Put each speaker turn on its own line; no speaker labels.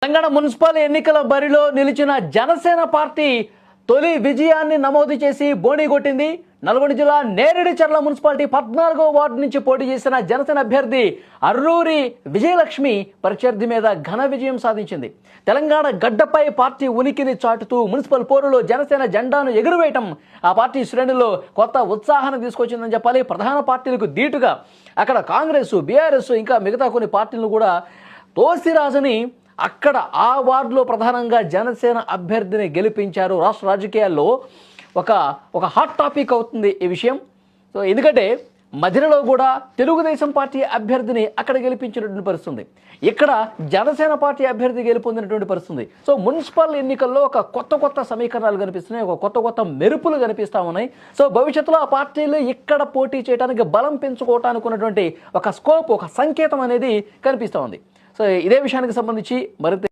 Telangana municipal ఎన్నికల బరిలో నిలిచిన జనసేన పార్టీ తొలి విజయాన్ని నమోదు చేసి బోణీ కొట్టింది. నల్గొండ జిల్లా నేరేడుచర్ల మున్సిపాలిటీ 14వ వార్డు నుంచి పోటీ చేసిన జనసేన అభ్యర్థి అర్రూరి విజయలక్ష్మి ప్రత్యర్థి మీద ఘన విజయం సాధించింది. తెలంగాణ గడ్డపై పార్టీ ఉనికిని చాటుతూ మున్సిపల్ పోరులో జనసేన జెండాను ఎగురవేయటం ఆ పార్టీ శ్రేణుల్లో కొత్త ఉత్సాహాన్ని తీసుకొచ్చిందని చెప్పాలి. ప్రధాన పార్టీలకు ధీటుగా అక్కడ కాంగ్రెస్, బీఆర్ఎస్ ఇంకా మిగతా కొన్ని పార్టీలను కూడా తోసిరాజని అక్కడ ఆ వార్డులో ప్రధానంగా జనసేన అభ్యర్థిని గెలిపించారు. రాష్ట్ర రాజకీయాల్లో ఒక హాట్ టాపిక్ అవుతుంది ఈ విషయం. సో ఎందుకంటే మధ్యలో కూడా తెలుగుదేశం పార్టీ అభ్యర్థిని అక్కడ గెలిపించినటువంటి పరిస్థితుంది, ఇక్కడ జనసేన పార్టీ అభ్యర్థి గెలుపొందినటువంటి పరిస్థితుంది. సో మున్సిపల్ ఎన్నికల్లో ఒక కొత్త సమీకరణాలు కనిపిస్తున్నాయి, ఒక కొత్త మెరుపులు కనిపిస్తూ ఉన్నాయి. సో భవిష్యత్తులో ఆ పార్టీలు ఇక్కడ పోటీ చేయడానికి బలం పెంచుకోవటానికి ఉన్నటువంటి ఒక స్కోప్, ఒక సంకేతం అనేది కనిపిస్తూ ఉంది. సో ఇదే విషయానికి సంబంధించి మరింత